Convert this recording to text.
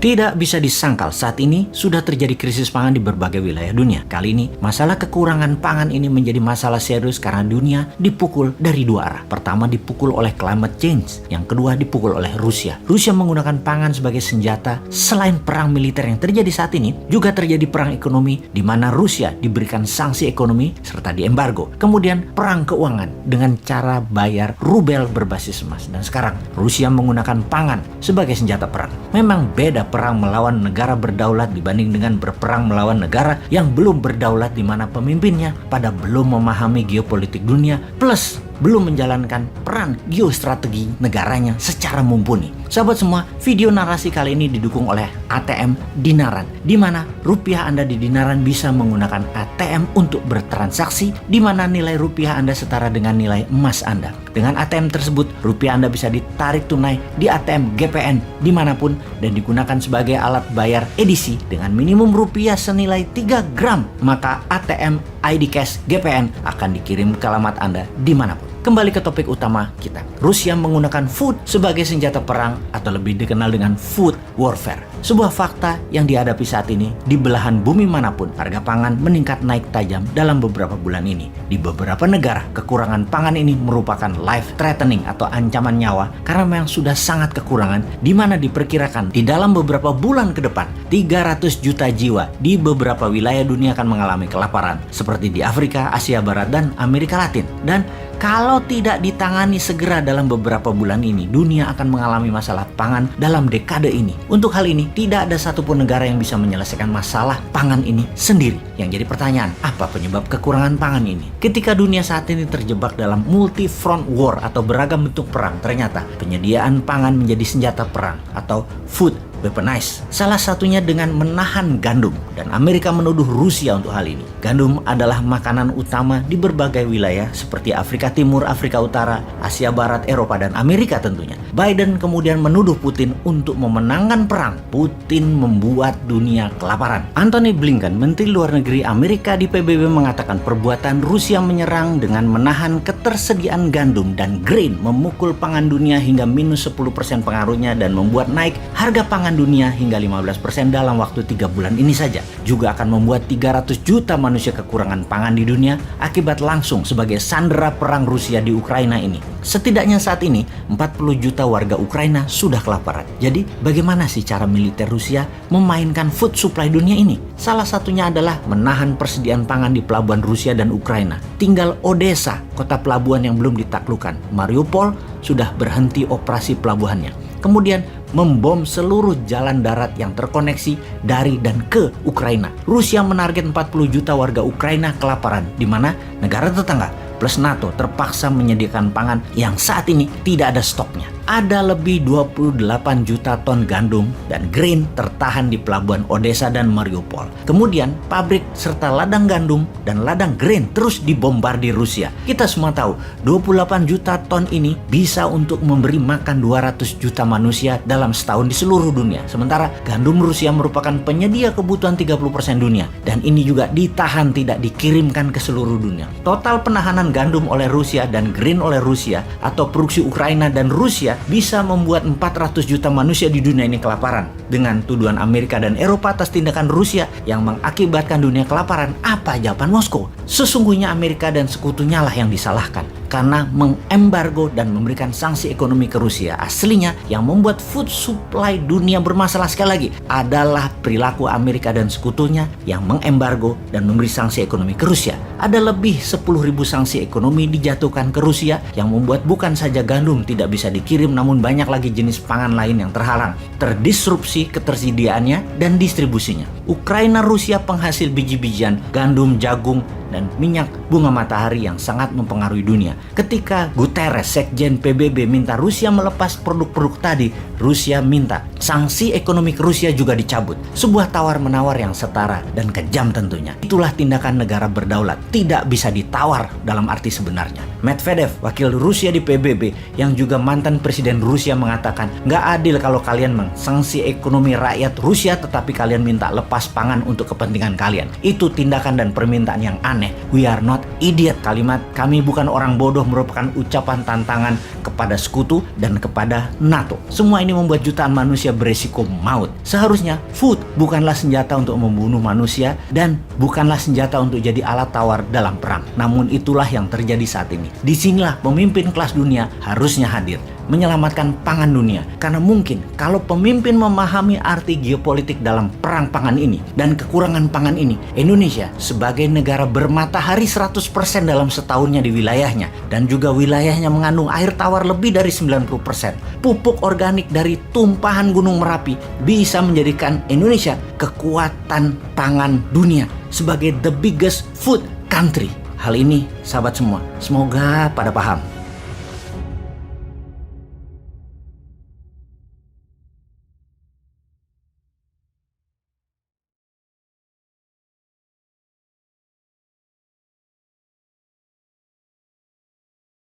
Tidak bisa disangkal saat ini sudah terjadi krisis pangan di berbagai wilayah dunia. Kali ini, masalah kekurangan pangan ini menjadi masalah serius karena dunia dipukul dari dua arah. Pertama dipukul oleh climate change, yang kedua dipukul oleh Rusia. Rusia menggunakan pangan sebagai senjata. Selain perang militer yang terjadi saat ini, juga terjadi perang ekonomi di mana Rusia diberikan sanksi ekonomi serta diembargo. Kemudian perang keuangan dengan cara bayar rubel berbasis emas. Dan sekarang Rusia menggunakan pangan sebagai senjata perang. Memang beda perang melawan negara berdaulat dibanding dengan berperang melawan negara yang belum berdaulat di mana pemimpinnya pada belum memahami geopolitik dunia plus belum menjalankan peran geostrategi negaranya secara mumpuni. Sahabat semua, video narasi kali ini didukung oleh ATM Dinaran, di mana rupiah Anda di Dinaran bisa menggunakan ATM untuk bertransaksi, di mana nilai rupiah Anda setara dengan nilai emas Anda. Dengan ATM tersebut, rupiah Anda bisa ditarik tunai di ATM GPN dimanapun dan digunakan sebagai alat bayar edisi dengan minimum rupiah senilai 3 gram. Maka ATM ID Cash GPN akan dikirim ke alamat Anda dimanapun. Kembali ke topik utama kita. Rusia menggunakan food sebagai senjata perang atau lebih dikenal dengan food warfare. Sebuah fakta yang dihadapi saat ini di belahan bumi manapun, harga pangan meningkat naik tajam dalam beberapa bulan ini. Di beberapa negara, kekurangan pangan ini merupakan life threatening atau ancaman nyawa karena memang sudah sangat kekurangan, di mana diperkirakan di dalam beberapa bulan ke depan 300 juta jiwa di beberapa wilayah dunia akan mengalami kelaparan seperti di Afrika, Asia Barat, dan Amerika Latin. Dan kalau tidak ditangani segera dalam beberapa bulan ini, dunia akan mengalami masalah pangan dalam dekade ini. Untuk hal ini, tidak ada satupun negara yang bisa menyelesaikan masalah pangan ini sendiri. Yang jadi pertanyaan, apa penyebab kekurangan pangan ini? Ketika dunia saat ini terjebak dalam multi-front war atau beragam bentuk perang, ternyata penyediaan pangan menjadi senjata perang atau food weaponized. Salah satunya dengan menahan gandum, dan Amerika menuduh Rusia untuk hal ini. Gandum adalah makanan utama di berbagai wilayah seperti Afrika Timur, Afrika Utara, Asia Barat, Eropa, dan Amerika tentunya. Biden kemudian menuduh Putin untuk memenangkan perang. Putin membuat dunia kelaparan. Antony Blinken, Menteri Luar Negeri Amerika di PBB, mengatakan perbuatan Rusia menyerang dengan menahan ketersediaan gandum dan grain memukul pangan dunia hingga minus 10% pengaruhnya dan membuat naik harga pangan dunia hingga 15% dalam waktu 3 bulan ini saja. Juga akan membuat 300 juta manusia kekurangan pangan di dunia akibat langsung sebagai sandera perang Rusia di Ukraina ini. Setidaknya saat ini 40 juta warga Ukraina sudah kelaparan. Jadi bagaimana sih cara militer Rusia memainkan food supply dunia ini? Salah satunya adalah menahan persediaan pangan di pelabuhan Rusia dan Ukraina. Tinggal Odessa, kota pelabuhan yang belum ditaklukkan. Mariupol sudah berhenti operasi pelabuhannya. Kemudian membom seluruh jalan darat yang terkoneksi dari dan ke Ukraina. Rusia menarget 40 juta warga Ukraina kelaparan, di mana negara tetangga plus NATO terpaksa menyediakan pangan yang saat ini tidak ada stoknya. Ada lebih 28 juta ton gandum dan grain tertahan di pelabuhan Odessa dan Mariupol. Kemudian pabrik serta ladang gandum dan ladang grain terus dibombardir Rusia. Kita semua tahu 28 juta ton ini bisa untuk memberi makan 200 juta manusia dalam setahun di seluruh dunia. Sementara gandum Rusia merupakan penyedia kebutuhan 30% dunia, dan ini juga ditahan tidak dikirimkan ke seluruh dunia. Total penahanan gandum oleh Rusia dan grain oleh Rusia atau produksi Ukraina dan Rusia bisa membuat 400 juta manusia di dunia ini kelaparan. Dengan tuduhan Amerika dan Eropa atas tindakan Rusia yang mengakibatkan dunia kelaparan, apa jawaban Moskow? Sesungguhnya Amerika dan sekutunya lah yang disalahkan karena mengembargo dan memberikan sanksi ekonomi ke Rusia. Aslinya yang membuat food supply dunia bermasalah sekali lagi adalah perilaku Amerika dan sekutunya yang mengembargo dan memberi sanksi ekonomi ke Rusia. Ada lebih 10.000 sanksi ekonomi dijatuhkan ke Rusia yang membuat bukan saja gandum tidak bisa dikirim, namun banyak lagi jenis pangan lain yang terhalang, terdisrupsi ketersediaannya dan distribusinya. Ukraina Rusia penghasil biji-bijian, gandum, jagung, dan minyak bunga matahari yang sangat mempengaruhi dunia. Ketika Guterres, Sekjen PBB, minta Rusia melepas produk-produk tadi, Rusia minta sanksi ekonomi ke Rusia juga dicabut. Sebuah tawar-menawar yang setara dan kejam tentunya. Itulah tindakan negara berdaulat. tidak bisa ditawar dalam arti sebenarnya. Medvedev, wakil Rusia di PBB yang juga mantan presiden Rusia, mengatakan nggak adil kalau kalian mengsanksi ekonomi rakyat Rusia tetapi kalian minta lepas pangan untuk kepentingan kalian. Itu tindakan dan permintaan yang aneh. We are not idiot. Kalimat "kami bukan orang bodoh" merupakan ucapan tantangan kepada sekutu dan kepada NATO. Semua ini membuat jutaan manusia beresiko maut. Seharusnya food bukanlah senjata untuk membunuh manusia dan bukanlah senjata untuk jadi alat tawar dalam perang. Namun itulah yang terjadi saat ini. Disinilah pemimpin kelas dunia harusnya hadir, menyelamatkan pangan dunia. Karena mungkin kalau pemimpin memahami arti geopolitik dalam perang pangan ini dan kekurangan pangan ini, Indonesia sebagai negara bermatahari 100% dalam setahunnya di wilayahnya, dan juga wilayahnya mengandung air tawar lebih dari 90%, pupuk organik dari tumpahan Gunung Merapi, bisa menjadikan Indonesia kekuatan pangan dunia sebagai the biggest food country. Hal ini, sahabat semua, semoga pada paham.